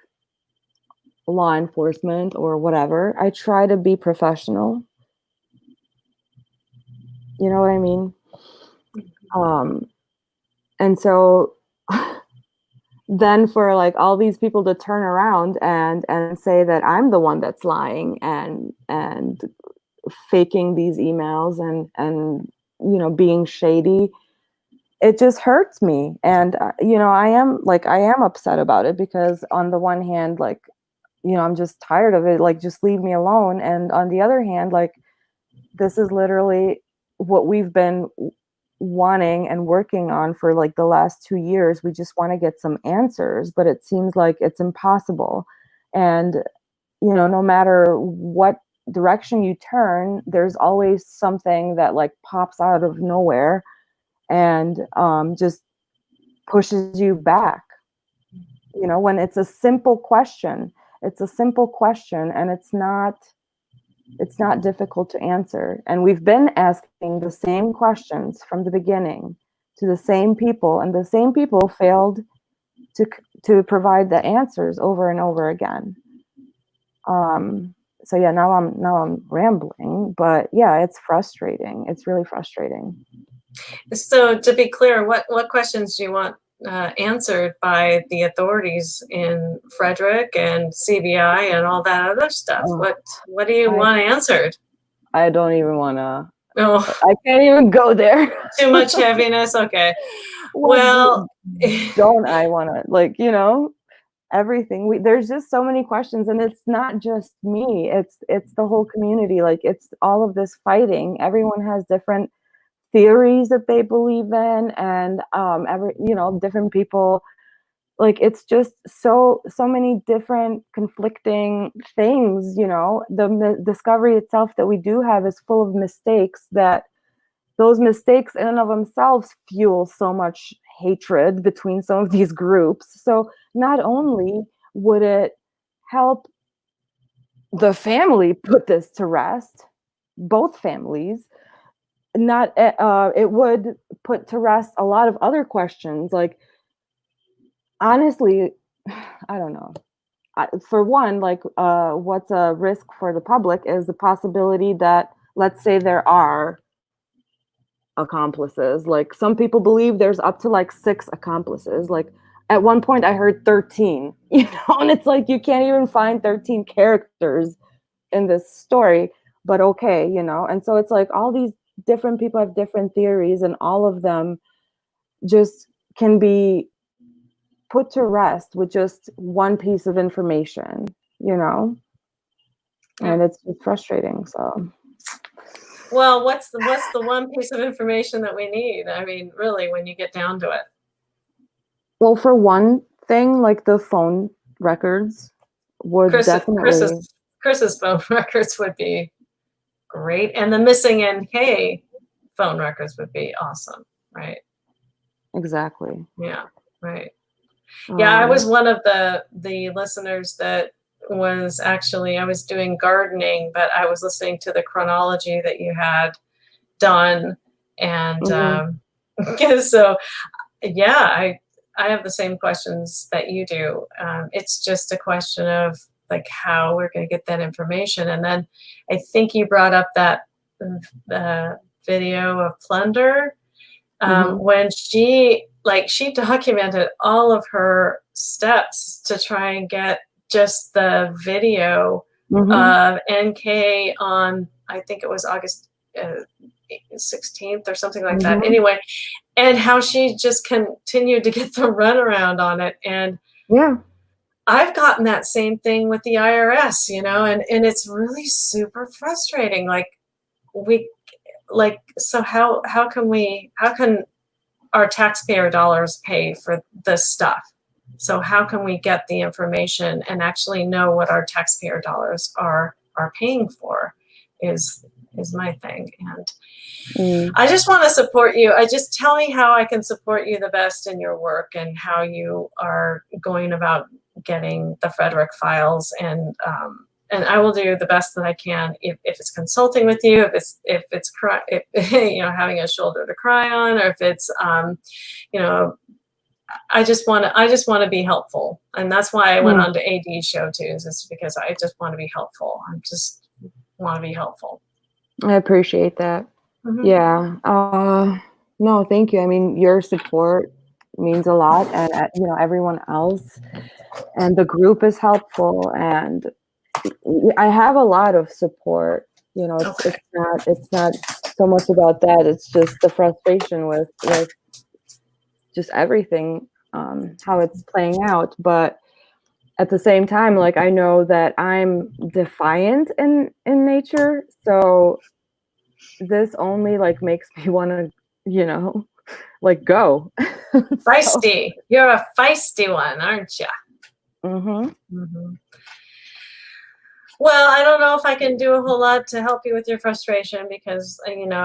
law enforcement or whatever, I try to be professional. You know what I mean? Um, and so then for like all these people to turn around and say that I'm the one that's lying and faking these emails and being shady, it just hurts me. And I am upset about it because on the one hand, like, I'm just tired of it, like just leave me alone. And on the other hand, like, this is literally what we've been wanting and working on for like the last 2 years. We just want to get some answers, but it seems like it's impossible. And no matter what direction you turn, there's always something that like pops out of nowhere and just pushes you back. When it's a simple question, and it's not difficult to answer. And we've been asking the same questions from the beginning to the same people, and the same people failed to provide the answers over and over again. So yeah, now I'm rambling, but yeah, it's frustrating. It's really frustrating. so to be clear, what questions do you want answered by the authorities in Frederick and CBI and all that other stuff? Oh, What do you I want answered? I don't even want to. Oh, I can't even go there. too much heaviness. Okay. What Well, don't I want to, like, everything. There's just so many questions, and it's not just me. It's the whole community. Like, it's all of this fighting. Everyone has different theories that they believe in, and different people, like, it's just so many different conflicting things. The discovery itself that we do have is full of mistakes, that those mistakes in and of themselves fuel so much hatred between some of these groups. So not only would it help the family put this to rest, both families, not it would put to rest a lot of other questions. Like, honestly, I don't know. For one, like, what's a risk for the public is the possibility that, let's say, there are accomplices. Like, some people believe there's up to like 6 accomplices. Like, at one point I heard 13, and it's like you can't even find 13 characters in this story, but okay. And so it's like all these different people have different theories, and all of them just can be put to rest with just one piece of information, yeah. and it's frustrating. So Well, what's the one piece of information that we need? I mean, really, when you get down to it. Well, for one thing, like the phone records would Chris, definitely. Chris's phone records would be great, and the missing NK phone records would be awesome, right? Exactly. Yeah, right. Yeah, I Um, was one of the listeners that was actually, I was doing gardening, but I was listening to the chronology that you had done, and mhm, so yeah, I have the same questions that you do. It's just a question of like how we're going to get that information, and then I think you brought up that video of Plunder mhm, when she documented all of her steps to try and get just the video mhm, of NK on, I think it was August 16th or something like that. mhm. Anyway, and how she just continued to get the runaround on it. And Yeah. I've gotten that same thing with the IRS, and it's really super frustrating. Like we so how can our taxpayer dollars pay for this stuff? So how can we get the information and actually know what our taxpayer dollars are paying for is my thing. And Mm. I just want to support you. I just tell me how I can support you the best in your work and how you are going about getting the Frederick files, and I will do the best that I can. If it's consulting with you, if having a shoulder to cry on, or if it's you know I just want to be helpful, and that's why I went Mm. on to AD show too. Is because I just want to be helpful. I just want to be helpful. I appreciate that. Hmm. Yeah. No, thank you. I mean, your support means a lot, and everyone else, and the group is helpful, and I have a lot of support. It's Okay. it's not so much about that. It's just the frustration with just everything, how it's playing out. But at the same time, like I know that I'm defiant in nature, so this only like makes me want to, you know, like go. So, Feisty. You're a feisty one, aren't you? mhm. Hmm. Well, I don't know if I can do a whole lot to help you with your frustration because,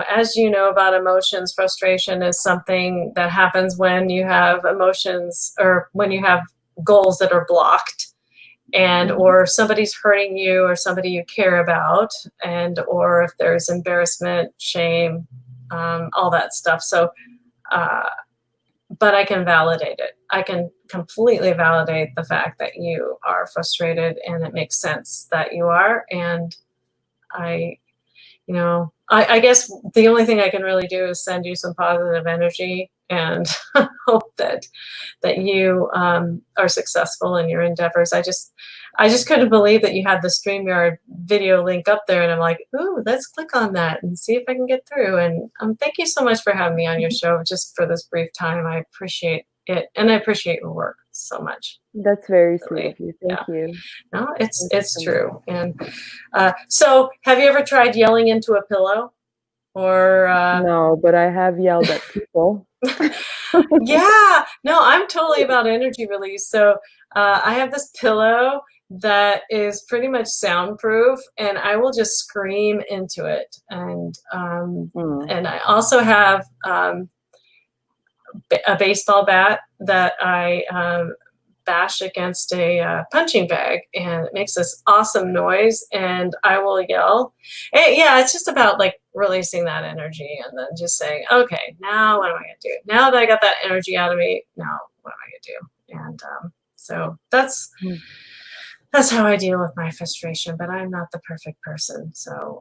as you know about emotions, frustration is something that happens when you have emotions or when you have goals that are blocked, and Mhm. or somebody's hurting you or somebody you care about, and or if there's embarrassment, shame, all that stuff. So uh, but I can validate it. I can completely validate the fact that you are frustrated, and it makes sense that you are. And I, I guess the only thing I can really do is send you some positive energy and hope that you are successful in your endeavors. I just couldn't believe that you had the StreamYard video link up there, and I'm like, ooh, let's click on that and see if I can get through. And thank you so much for having me on your show just for this brief time. I appreciate it, and I appreciate your work so much. That's very sweet Really, of you. yeah. Thank you. No, it's Thank you it's so much. true. And so, have you ever tried yelling into a pillow? Or No, but I have yelled at people. yeah, no, I'm totally about energy release. So I have this pillow that is pretty much soundproof, and I will just scream into it. Mm. And I also have a baseball bat that I bash against a punching bag, and it makes this awesome noise. And I will yell. And yeah, it's just about like releasing that energy, and then just saying, okay, now what am I going to do? Now that I got that energy out of me, now what am I going to do? And so Mm. that's how I deal with my frustration. But I'm not the perfect person, so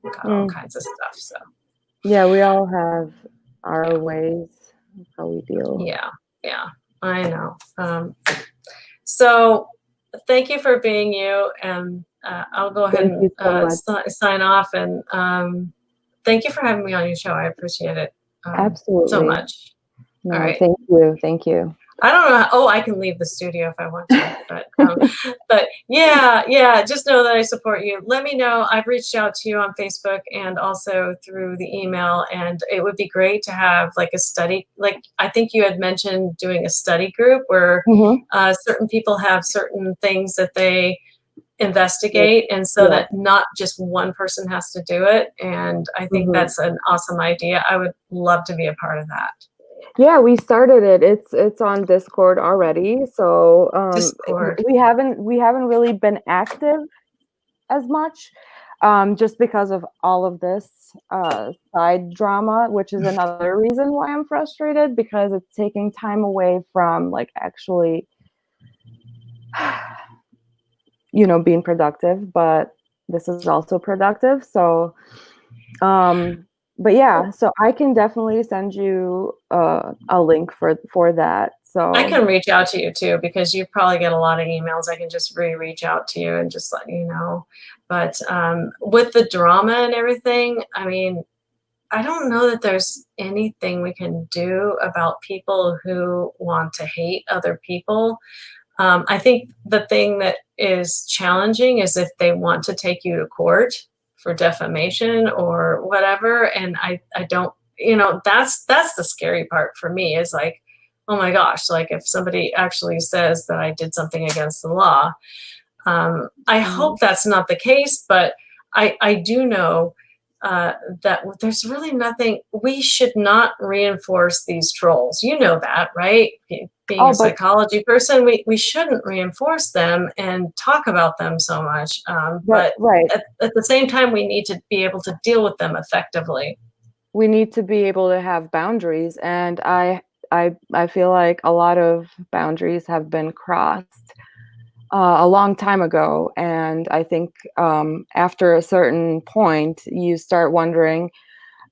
got all Mm. kinds of stuff. So Yeah, we all have our ways of how we deal. yeah, yeah, I know. So thank you for being you, and I'll go ahead Thank and you so much. sign off. And thank you for having me on your show. I appreciate it so Absolutely. much. All No, right. thank you. Thank you. I don't know. Oh, I can leave the studio if I want to, but yeah, just know that I support you. Let me know. I've reached out to you on Facebook and also through the email, and it would be great to have like a study. Like I think you had mentioned doing a study group where Hmm. certain people have certain things that they Yeah. investigate, and so Yeah. that not just one person has to do it. And I think Hmm. that's an awesome idea. I would love to be a part of that. Yeah, we started it. It's on Discord already. So Discord. we haven't really been active as much, just because of all of this side drama, which is another reason why I'm frustrated, because it's taking time away from like actually, being productive. But this is also productive. So, um, but yeah, so I can definitely send you a link for that. I So. can reach out to you too because you probably get a lot of emails. I can just reach out to you and just let you know. But with the drama and everything, I mean, I don't know that there's anything we can do about people who want to hate other people. I think the thing that is challenging is if they want to take you to court for defamation or whatever. And I don't, that's the scary part for me is like, oh my gosh, like if somebody actually says that I did something against the law, I Mhm. hope that's not the case, but I do know that there's really nothing, we should not reinforce these trolls. You know that, right? Being a Oh, but psychology person, we shouldn't reinforce them and talk about them so much. But right. at the same time, we need to be able to deal with them effectively. We need to be able to have boundaries, and I feel like a lot of boundaries have been crossed a long time ago. And I think after a certain point you start wondering,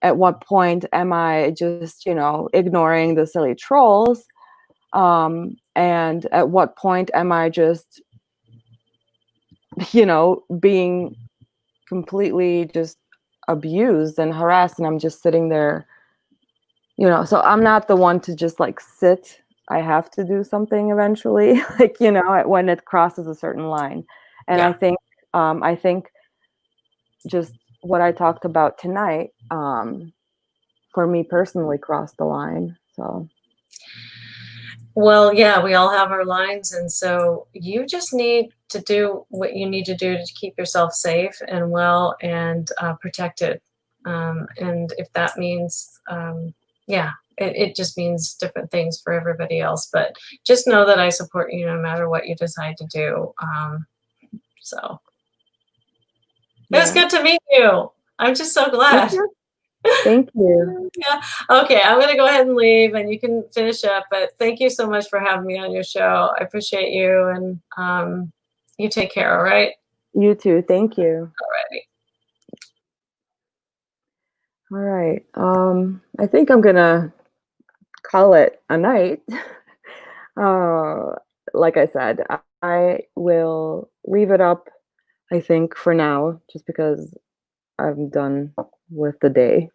at what point am I just ignoring the silly trolls, and at what point am I just being completely just abused and harassed, and I'm just sitting there. So I'm not the one to just like sit. I have to do something eventually, like, when it crosses a certain line. And Yeah. I think just what I talked about tonight, for me personally, crossed the line. So Well, yeah, we all have our lines, and so you just need to do what you need to do to keep yourself safe and well and protected. And if that means, yeah, it just means different things for everybody else. But just know that I support you no matter what you decide to do. So it was yeah. good to meet you. I'm just so You glad. too. Thank you. Yeah. Okay, I'm gonna go ahead and leave, and you can finish up. But thank you so much for having me on your show. I appreciate you, and you take care. All right. You too. Thank you. All righty. All right. I think I'm gonna call it a night. uh like I said, I will leave it up, I think, for now, just because I'm done with the day.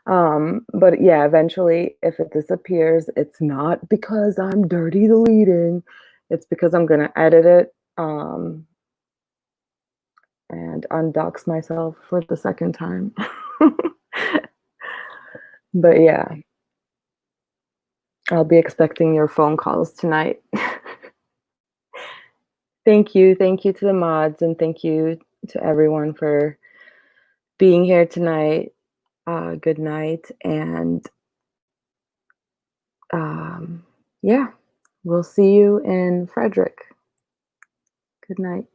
But yeah, eventually, if it disappears, it's not because I'm dirty deleting. It's because I'm gonna edit it, and undox myself for the second time. But yeah, I'll be expecting your phone calls tonight. Thank you. Thank you to the mods, and thank you to everyone for being here tonight. Good night. And yeah, we'll see you in Frederick. Good night.